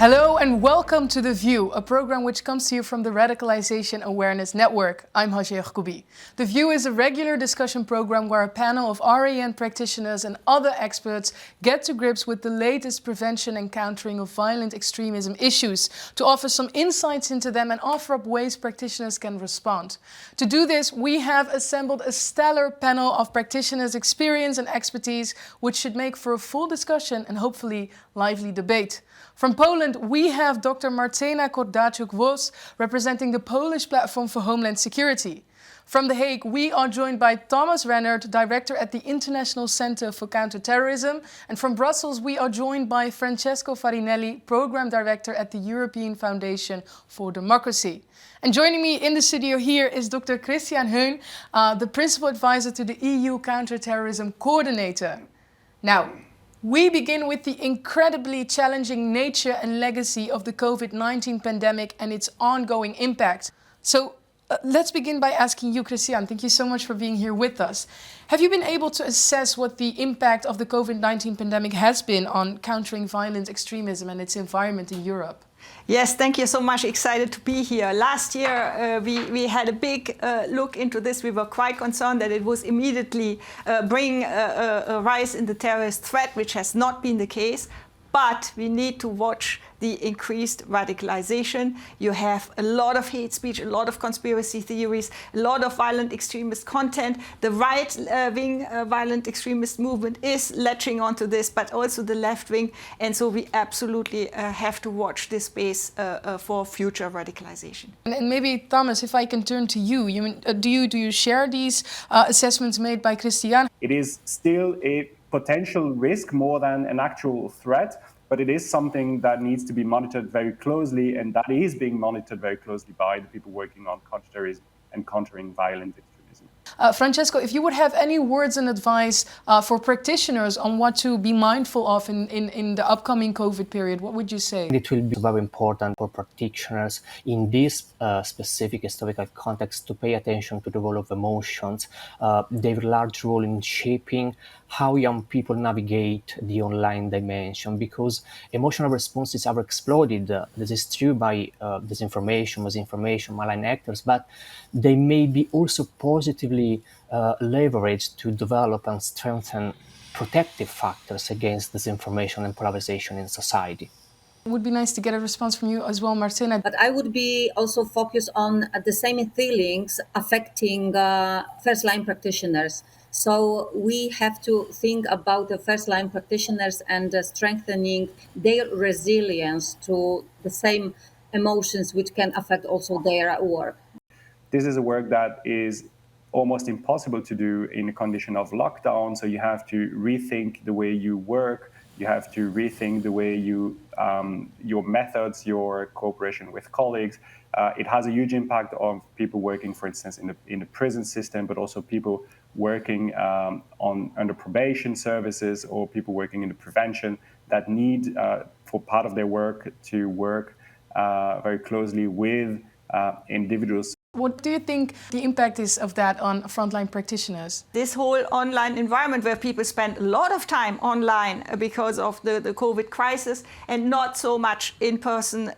Hello and welcome to The View, a program which comes to you from the Radicalization Awareness Network. I'm Hajia Goubi. The View is a regular discussion program where a panel of RAN practitioners and other experts get to grips with the latest prevention and countering of violent extremism issues, to offer some insights into them and offer up ways practitioners can respond. To do this, we have assembled a stellar panel of practitioners' experience and expertise, which should make for a full discussion and hopefully lively debate. From Poland, we have Dr. Martyna Kordaczuk-Wos, representing the Polish Platform for Homeland Security. From The Hague, we are joined by Thomas Rennert, Director at the International Center for Counterterrorism. And from Brussels, we are joined by Francesco Farinelli, Program Director at the European Foundation for Democracy. And joining me in the studio here is Dr. Christian Heun, the Principal Advisor to the EU Counterterrorism Coordinator. Now, we begin with the incredibly challenging nature and legacy of the COVID-19 pandemic and its ongoing impact. So let's begin by asking you, Christian. Thank you so much for being here with us. Have you been able to assess what the impact of the COVID-19 pandemic has been on countering violent extremism and its environment in Europe? Yes, thank you so much. Excited to be here. Last year, we had a big look into this. We were quite concerned that it was immediately bring a rise in the terrorist threat, which has not been the case. But we need to watch the increased radicalization. You have a lot of hate speech, a lot of conspiracy theories, a lot of violent extremist content. The right-wing violent extremist movement is latching onto this, but also the left wing. And so we absolutely have to watch this space for future radicalization. And maybe, Thomas, if I can turn to you, do you share these assessments made by Christian? It is still a potential risk more than an actual threat, but it is something that needs to be monitored very closely, and that is being monitored very closely by the people working on counterterrorism and countering violent extremism. Francesco, if you would have any words and advice for practitioners on what to be mindful of in the upcoming COVID period, what would you say? It will be very important for practitioners in this specific historical context to pay attention to the role of emotions, their large role in shaping how young people navigate the online dimension, because emotional responses are exploded. This is true by disinformation, misinformation, malign actors, but they may be also positively leveraged to develop and strengthen protective factors against disinformation and polarization in society. It would be nice to get a response from you as well, Martyna. But I would be also focused on the same feelings affecting first-line practitioners. So we have to think about the first-line practitioners and strengthening their resilience to the same emotions which can affect also their work. This is a work that is almost impossible to do in a condition of lockdown, so you have to rethink the way you work. You have to rethink the way you, your methods, your cooperation with colleagues. It has a huge impact on people working, for instance, in the prison system, but also people working under probation services or people working in the prevention that need, for part of their work, to work very closely with individuals. What do you think the impact is of that on frontline practitioners? This whole online environment where people spend a lot of time online because of the COVID crisis and not so much in person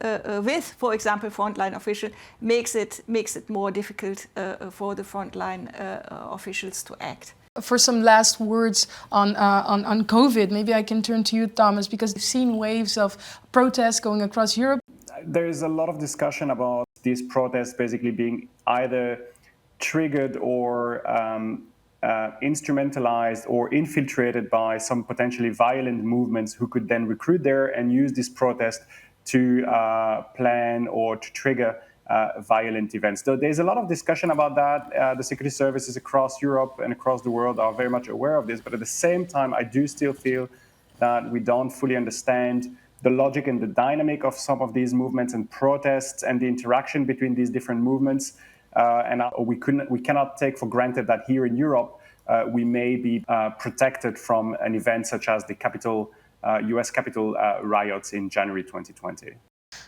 with, for example, frontline officials, makes it more difficult for the frontline officials to act. For some last words on COVID, maybe I can turn to you, Thomas, because we've seen waves of protests going across Europe. There's a lot of discussion about these protests basically being either triggered or instrumentalized or infiltrated by some potentially violent movements who could then recruit there and use this protest to plan or to trigger violent events. So there's a lot of discussion about that. The security services across Europe and across the world are very much aware of this, but at the same time, I do still feel that we don't fully understand the logic and the dynamic of some of these movements and protests and the interaction between these different movements. And we cannot take for granted that here in Europe, we may be protected from an event such as the US Capitol riots in January 2020.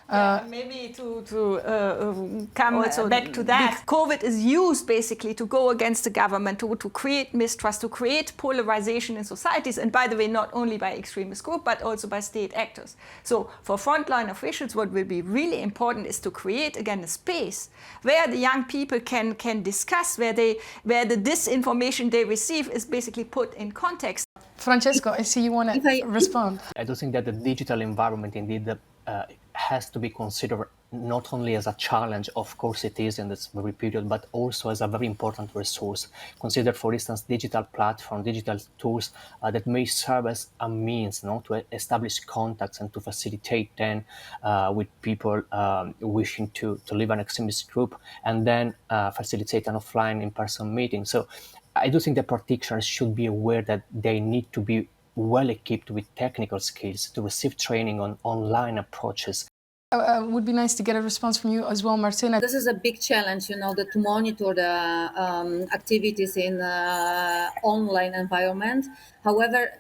Maybe to come also back to that, COVID is used basically to go against the government, to create mistrust, to create polarization in societies, and by the way, not only by extremist groups, but also by state actors. So for frontline officials, what will be really important is to create, again, a space where the young people can discuss, where the disinformation they receive is basically put in context. Francesco, I see you want to respond. I do think that the digital environment indeed has to be considered not only as a challenge, of course it is in this very period, but also as a very important resource. Consider, for instance, digital platforms, digital tools that may serve as a means to establish contacts and to facilitate then with people wishing to leave an extremist group, and then facilitate an offline in-person meeting. So I do think that practitioners should be aware that they need to be well equipped with technical skills to receive training on online approaches. Would be nice to get a response from you as well, Martina. This is a big challenge, that to monitor the activities in online environment. However,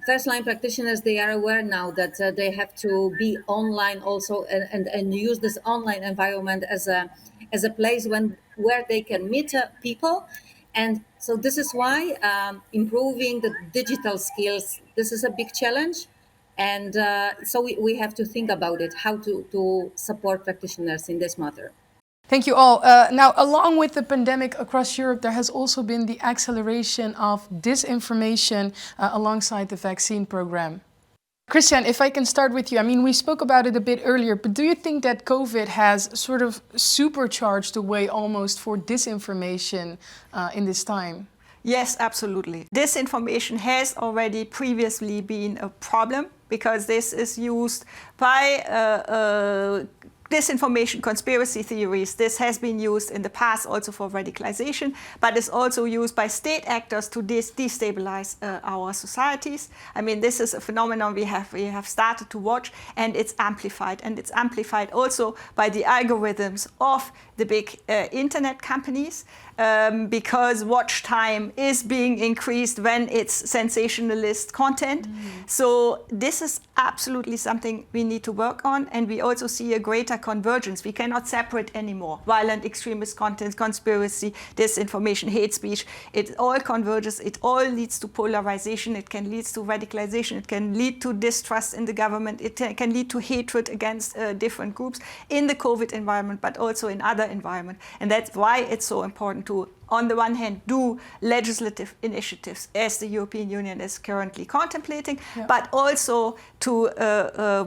first-line practitioners, they are aware now that they have to be online also and use this online environment as a place where they can meet people. And so this is why improving the digital skills, this is a big challenge. And so we have to think about it, how to support practitioners in this matter. Thank you all. Now, along with the pandemic across Europe, there has also been the acceleration of disinformation alongside the vaccine program. Christian, if I can start with you. I mean, we spoke about it a bit earlier, but do you think that COVID has sort of supercharged the way almost for disinformation in this time? Yes, absolutely. Disinformation has already previously been a problem because this is used by disinformation, conspiracy theories. This has been used in the past also for radicalization, but it's also used by state actors to destabilize our societies. I mean, this is a phenomenon we have started to watch, and it's amplified. And it's amplified also by the algorithms of the big internet companies, because watch time is being increased when it's sensationalist content. So this is absolutely something we need to work on, and we also see a greater convergence. We cannot separate anymore violent extremist content, conspiracy, disinformation, hate speech. It all converges. It all leads to polarization. It can lead to radicalization. It can lead to distrust in the government. It can lead to hatred against different groups in the COVID environment, but also in other environments. And that's why it's so important to, on the one hand, do legislative initiatives as the European Union is currently contemplating, but also to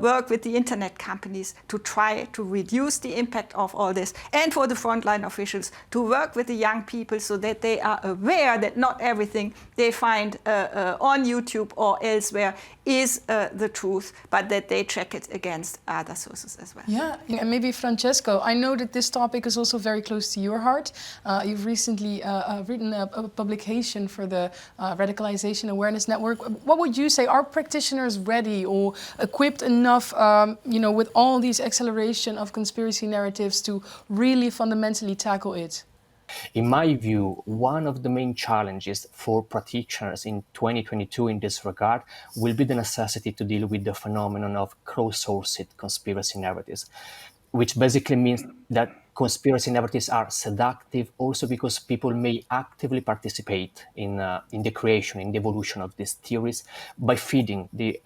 work with the internet companies to try to reduce the impact of all this, and for the frontline officials to work with the young people so that they are aware that not everything they find on YouTube or elsewhere is the truth, but that they check it against other sources as well. Yeah, and maybe Francesco, I know that this topic is also very close to your heart. You've recently written a publication for the Radicalization Awareness Network. What would you say? Are practitioners ready or equipped enough, with all these acceleration of conspiracy narratives to really fundamentally tackle it? In my view, one of the main challenges for practitioners in 2022 in this regard will be the necessity to deal with the phenomenon of crowdsourced conspiracy narratives, which basically means that conspiracy narratives are seductive also because people may actively participate in the creation, in the evolution of these theories by feeding the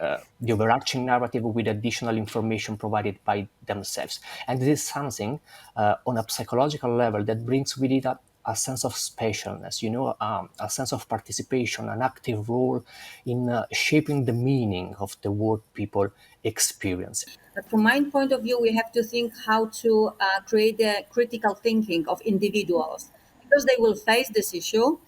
overarching narrative with additional information provided by themselves. And this is something on a psychological level that brings with it a sense of specialness, a sense of participation, an active role in shaping the meaning of the world people experience. But from my point of view, we have to think how to create the critical thinking of individuals, because they will face this issue.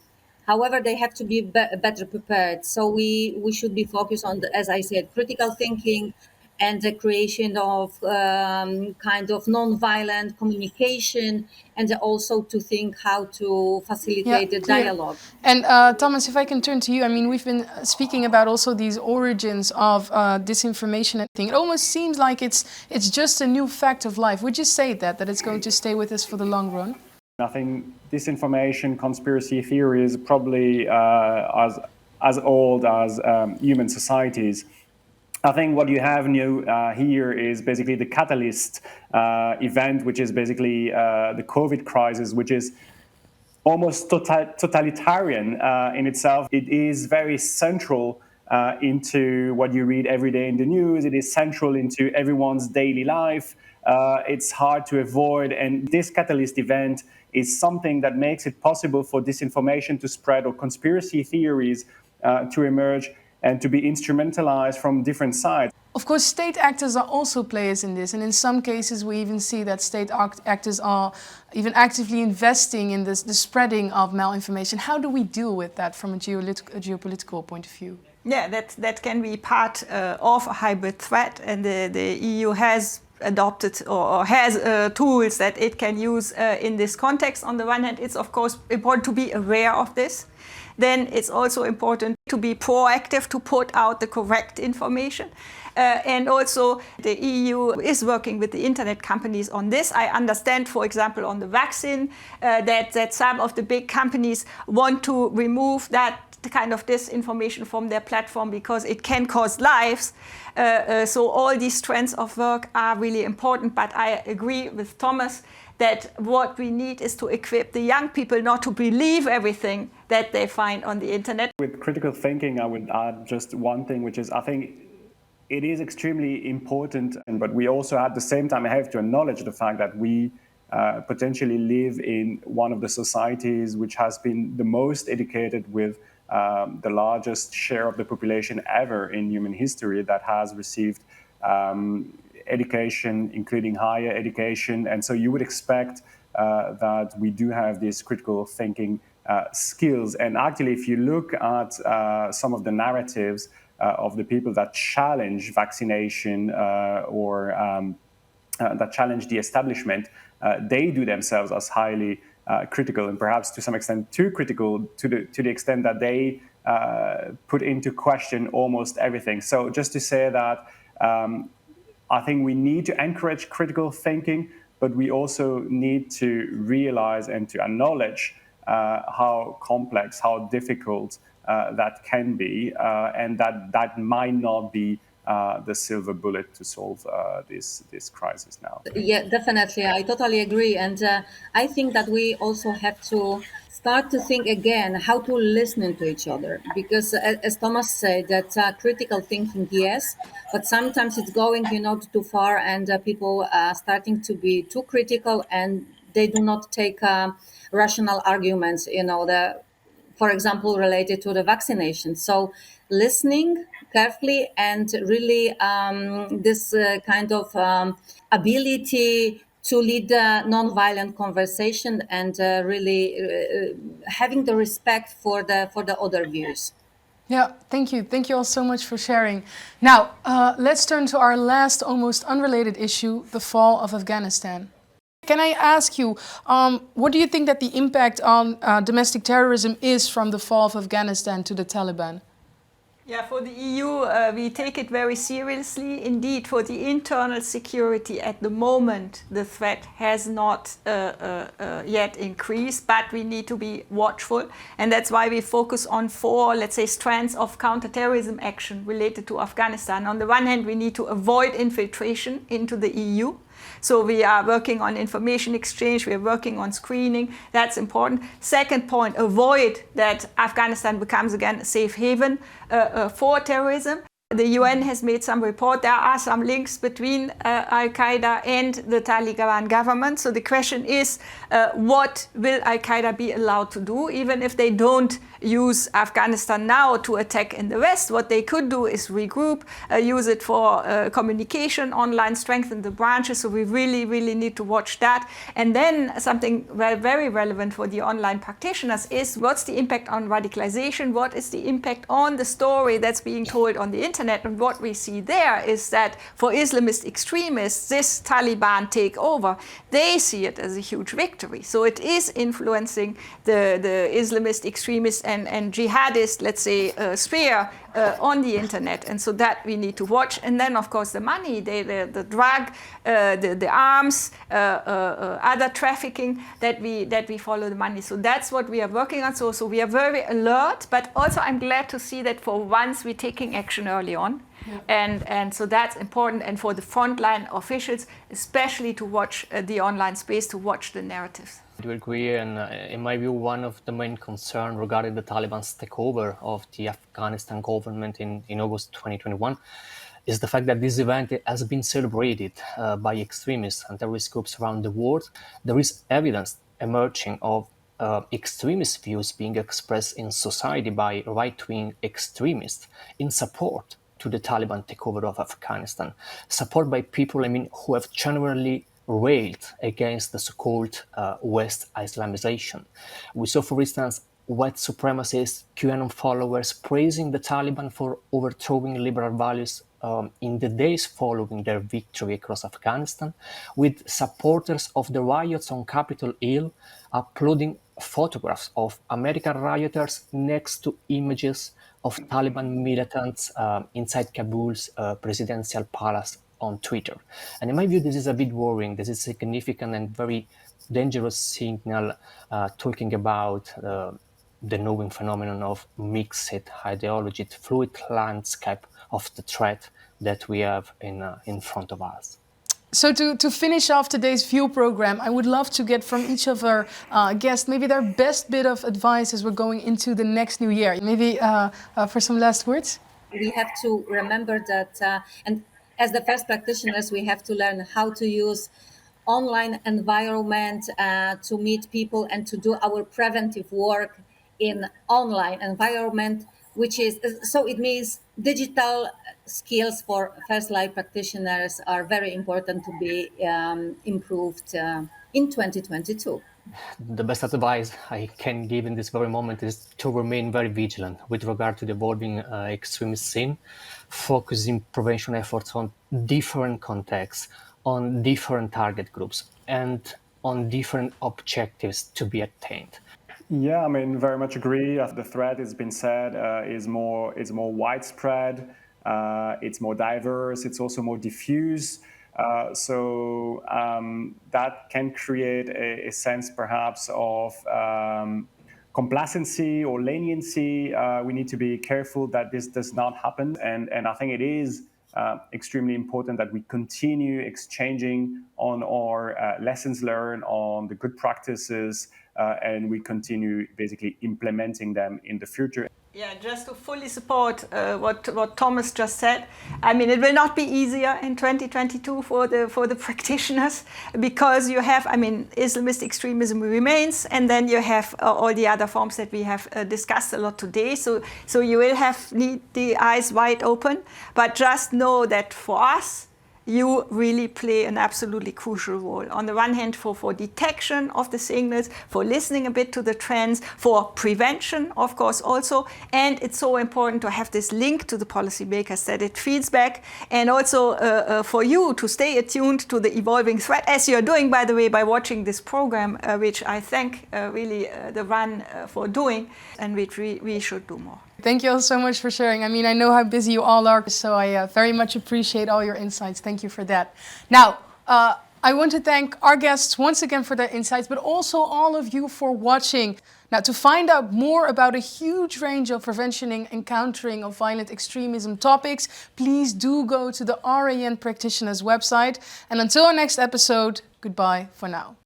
However, they have to be better prepared. So we should be focused on, as I said, critical thinking and the creation of kind of non-violent communication, and also to think how to facilitate the dialogue. And Thomas, if I can turn to you, I mean, we've been speaking about also these origins of disinformation and thing. It almost seems like it's just a new fact of life. Would you say that it's going to stay with us for the long run? I think disinformation, conspiracy theory is probably as old as human societies. I think what you have new here is basically the catalyst event, which is basically the COVID crisis, which is almost totalitarian in itself. It is very central into what you read every day in the news. It is central into everyone's daily life. It's hard to avoid. And this catalyst event is something that makes it possible for disinformation to spread or conspiracy theories to emerge and to be instrumentalized from different sides. Of course, state actors are also players in this, and in some cases we even see that state actors are even actively investing in the spreading of malinformation. How do we deal with that from a geopolitical point of view? Yeah, that can be part of a hybrid threat, and the EU has adopted or has tools that it can use in this context. On the one hand, it's of course important to be aware of this. Then it's also important to be proactive, to put out the correct information. And also the EU is working with the internet companies on this. I understand, for example, on the vaccine, that some of the big companies want to remove that kind of disinformation from their platform because it can cost lives. So all these strands of work are really important, but I agree with Thomas that what we need is to equip the young people not to believe everything that they find on the internet. With critical thinking, I would add just one thing, which is I think it is extremely important, but we also at the same time have to acknowledge the fact that we potentially live in one of the societies which has been the most educated, with the largest share of the population ever in human history that has received education, including higher education. And so you would expect that we do have these critical thinking skills. And actually, if you look at some of the narratives of the people that challenge vaccination or that challenge the establishment, they do themselves as highly critical, and perhaps to some extent too critical, to the extent that they put into question almost everything. So just to say that I think we need to encourage critical thinking, but we also need to realize and to acknowledge how complex, how difficult that can be, and that might not be the silver bullet to solve this crisis now. Yeah, definitely. I totally agree. And I think that we also have to start to think again how to listen to each other. Because as Thomas said, that critical thinking, yes, but sometimes it's going, too far, and people are starting to be too critical, and they do not take rational arguments, for example, related to the vaccination. So listening carefully and really this kind of ability to lead a non-violent conversation and really having the respect for the other views. Yeah, thank you. Thank you all so much for sharing. Now, let's turn to our last, almost unrelated issue, the fall of Afghanistan. Can I ask you, what do you think that the impact on domestic terrorism is from the fall of Afghanistan to the Taliban? Yeah, for the EU, we take it very seriously. Indeed, for the internal security at the moment, the threat has not yet increased, but we need to be watchful. And that's why we focus on 4, let's say, strands of counterterrorism action related to Afghanistan. On the one hand, we need to avoid infiltration into the EU. So we are working on information exchange, we are working on screening, that's important. Second point, avoid that Afghanistan becomes again a safe haven for terrorism. The UN has made some report. There are some links between Al-Qaeda and the Taliban government. So the question is, what will Al-Qaeda be allowed to do? Even if they don't use Afghanistan now to attack in the West, what they could do is regroup, use it for communication online, strengthen the branches. So we really, really need to watch that. And then something very relevant for the online practitioners is, what's the impact on radicalization? What is the impact on the story that's being told on the internet? And what we see there is that for Islamist extremists, this Taliban takeover, they see it as a huge victory. So it is influencing the Islamist extremists and jihadist, let's say, sphere on the internet. And so that we need to watch. And then, of course, the money, the drug, the arms, other trafficking, that we follow the money. So that's what we are working on. So we are very alert. But also I'm glad to see that for once we're taking action early. early on. And so that's important, and for the frontline officials, especially to watch the online space, to watch the narratives. I do agree, and in my view, one of the main concerns regarding the Taliban's takeover of the Afghanistan government in August 2021 is the fact that this event has been celebrated by extremists and terrorist groups around the world. There is evidence emerging of extremist views being expressed in society by right-wing extremists in support to the Taliban takeover of Afghanistan, support by people, who have generally railed against the so-called West Islamization. We saw, for instance, white supremacists, QAnon followers praising the Taliban for overthrowing liberal values in the days following their victory across Afghanistan, with supporters of the riots on Capitol Hill uploading photographs of American rioters next to images of Taliban militants inside Kabul's presidential palace on Twitter. And in my view, this is a bit worrying. This is a significant and very dangerous signal talking about the knowing phenomenon of mixed ideology, the fluid landscape of the threat that we have in front of us. So to finish off today's View program, I would love to get from each of our guests maybe their best bit of advice as we're going into the next new year. Maybe for some last words? We have to remember that, and as the first practitioners, we have to learn how to use online environment to meet people and to do our preventive work in online environment, which is, so it means digital skills for first line practitioners are very important to be improved in 2022. The best advice I can give in this very moment is to remain very vigilant with regard to the evolving extremist scene, focusing prevention efforts on different contexts, on different target groups, and on different objectives to be attained. Yeah, very much agree. The threat has been said is more widespread. It's more diverse. It's also more diffuse. So that can create a sense, perhaps, of complacency or leniency. We need to be careful that this does not happen. And I think it is extremely important that we continue exchanging on our lessons learned, on the good practices, and we continue basically implementing them in the future. Yeah, just to fully support what Thomas just said. It will not be easier in 2022 for the practitioners, because you have, Islamist extremism remains, and then you have all the other forms that we have discussed a lot today. So you will need the eyes wide open, but just know that for us, you really play an absolutely crucial role. On the one hand, for detection of the signals, for listening a bit to the trends, for prevention, of course, also. And it's so important to have this link to the policymakers, that it feeds back, and also for you to stay attuned to the evolving threat, as you're doing, by the way, by watching this program, which I thank really the RAN for doing, and which we should do more. Thank you all so much for sharing. I know how busy you all are, so I very much appreciate all your insights. Thank you for that. Now, I want to thank our guests once again for their insights, but also all of you for watching. Now, to find out more about a huge range of preventing and countering of violent extremism topics, please do go to the RAN Practitioners website. And until our next episode, goodbye for now.